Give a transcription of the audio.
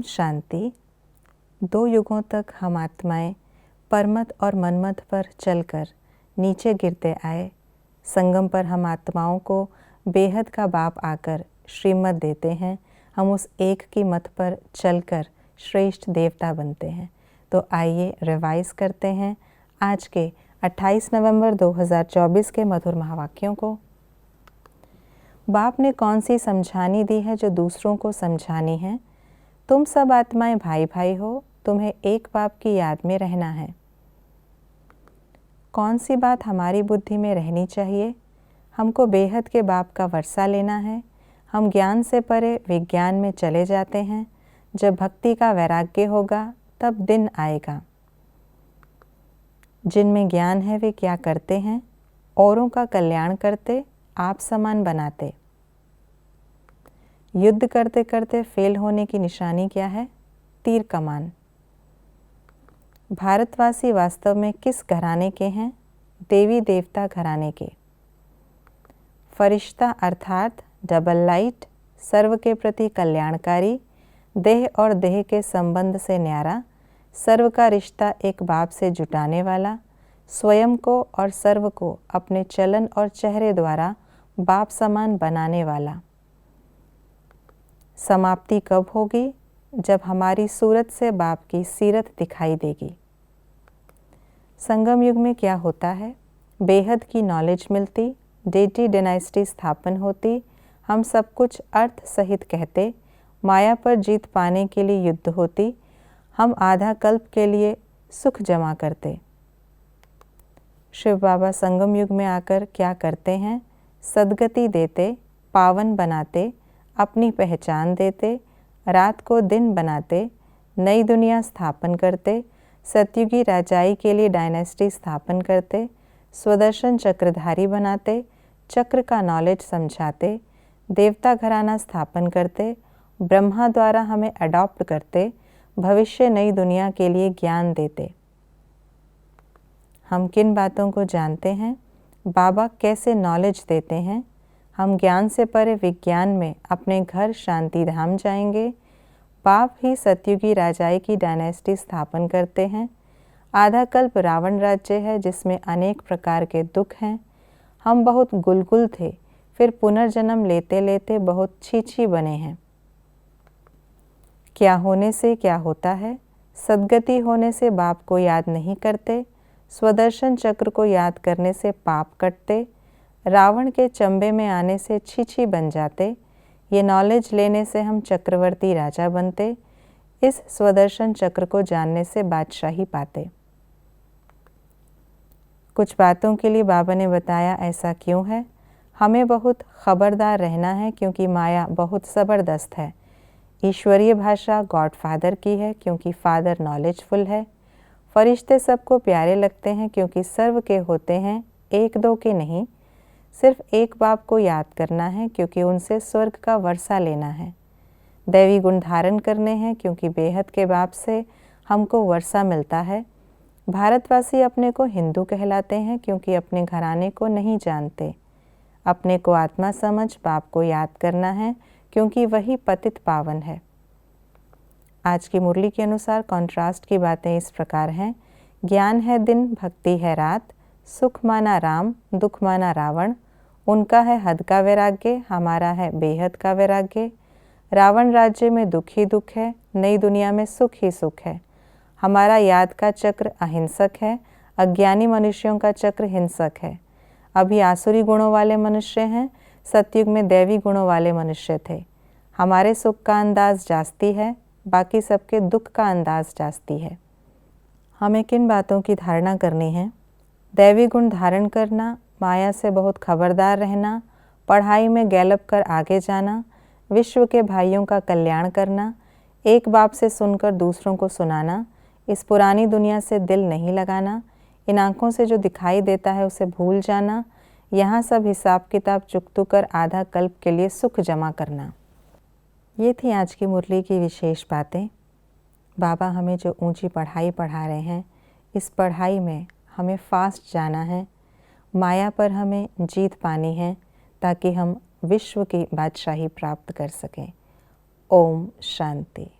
शांति। 2 युगों तक हम आत्माएं परमत और मनमत पर चलकर नीचे गिरते आए। संगम पर हम आत्माओं को बेहद का बाप आकर श्रीमत देते हैं। हम उस एक की मत पर चलकर श्रेष्ठ देवता बनते हैं। तो आइए रिवाइज करते हैं आज के 28 नवंबर 2024 के मधुर महावाक्यों को। बाप ने कौन सी समझानी दी है जो दूसरों को समझानी है। तुम सब आत्माएं भाई भाई हो, तुम्हें एक बाप की याद में रहना है। कौन सी बात हमारी बुद्धि में रहनी चाहिए? हमको बेहद के बाप का वर्षा लेना है। हम ज्ञान से परे विज्ञान में चले जाते हैं। जब भक्ति का वैराग्य होगा तब दिन आएगा। जिनमें ज्ञान है वे क्या करते हैं? औरों का कल्याण करते, आप समान बनाते। युद्ध करते करते फेल होने की निशानी क्या है? तीर कमान। भारतवासी वास्तव में किस घराने के हैं? देवी देवता घराने के। फरिश्ता अर्थात डबल लाइट, सर्व के प्रति कल्याणकारी, देह और देह के संबंध से न्यारा, सर्व का रिश्ता एक बाप से जुटाने वाला, स्वयं को और सर्व को अपने चलन और चेहरे द्वारा बाप समान बनाने वाला। समाप्ति कब होगी? जब हमारी सूरत से बाप की सीरत दिखाई देगी। संगम युग में क्या होता है? बेहद की नॉलेज मिलती, डेटी डायनेस्टी स्थापन होती, हम सब कुछ अर्थ सहित कहते, माया पर जीत पाने के लिए युद्ध होती, हम आधा कल्प के लिए सुख जमा करते। शिव बाबा संगम युग में आकर क्या करते हैं? सद्गति देते, पावन बनाते, अपनी पहचान देते, रात को दिन बनाते, नई दुनिया स्थापन करते, सतयुगी राजाई के लिए डायनेस्टी स्थापन करते, स्वदर्शन चक्रधारी बनाते, चक्र का नॉलेज समझाते, देवता घराना स्थापन करते, ब्रह्मा द्वारा हमें अडॉप्ट करते, भविष्य नई दुनिया के लिए ज्ञान देते। हम किन बातों को जानते हैं? बाबा कैसे नॉलेज देते हैं? हम ज्ञान से परे विज्ञान में अपने घर शांति धाम जाएंगे। बाप ही सतयुगी राजाई की डायनेस्टी स्थापन करते हैं। आधा कल्प रावण राज्य है जिसमें अनेक प्रकार के दुख हैं। हम बहुत गुलगुल थे, फिर पुनर्जन्म लेते लेते बहुत छीछी बने हैं। क्या होने से क्या होता है? सद्गति होने से बाप को याद नहीं करते, स्वदर्शन चक्र को याद करने से पाप कटते, रावण के चंबे में आने से छीछी बन जाते, ये नॉलेज लेने से हम चक्रवर्ती राजा बनते, इस स्वदर्शन चक्र को जानने से बादशाही पाते। कुछ बातों के लिए बाबा ने बताया ऐसा क्यों है। हमें बहुत खबरदार रहना है क्योंकि माया बहुत ज़बरदस्त है। ईश्वरीय भाषा गॉड फादर की है क्योंकि फादर नॉलेजफुल है। फरिश्ते सबको प्यारे लगते हैं क्योंकि सर्व के होते हैं, एक दो के नहीं। सिर्फ एक बाप को याद करना है क्योंकि उनसे स्वर्ग का वर्षा लेना है। दैवी गुण धारण करने हैं क्योंकि बेहद के बाप से हमको वर्षा मिलता है। भारतवासी अपने को हिंदू कहलाते हैं क्योंकि अपने घराने को नहीं जानते। अपने को आत्मा समझ बाप को याद करना है क्योंकि वही पतित पावन है। आज की मुरली के अनुसार कॉन्ट्रास्ट की बातें इस प्रकार हैं। ज्ञान है दिन, भक्ति है रात, सुख माना राम, दुख माना रावण। उनका है हद का वैराग्य, हमारा है बेहद का वैराग्य। रावण राज्य में दुख ही दुख है, नई दुनिया में सुख ही सुख है। हमारा याद का चक्र अहिंसक है, अज्ञानी मनुष्यों का चक्र हिंसक है। अभी आसुरी गुणों वाले मनुष्य हैं, सतयुग में दैवी गुणों वाले मनुष्य थे। हमारे सुख का अंदाज जास्ती है, बाकी सबके दुख का अंदाज जास्ती है। हमें किन बातों की धारणा करनी है? दैवी गुण धारण करना, माया से बहुत खबरदार रहना, पढ़ाई में गैलप कर आगे जाना, विश्व के भाइयों का कल्याण करना, एक बाप से सुनकर दूसरों को सुनाना, इस पुरानी दुनिया से दिल नहीं लगाना, इन आँखों से जो दिखाई देता है उसे भूल जाना, यहाँ सब हिसाब किताब चुकतू कर आधा कल्प के लिए सुख जमा करना। ये थी आज की मुरली की विशेष बातें। बाबा हमें जो ऊंची पढ़ाई पढ़ा रहे हैं, इस पढ़ाई में हमें फास्ट जाना है, माया पर हमें जीत पानी है ताकि हम विश्व की बादशाही प्राप्त कर सकें। ओम शांति।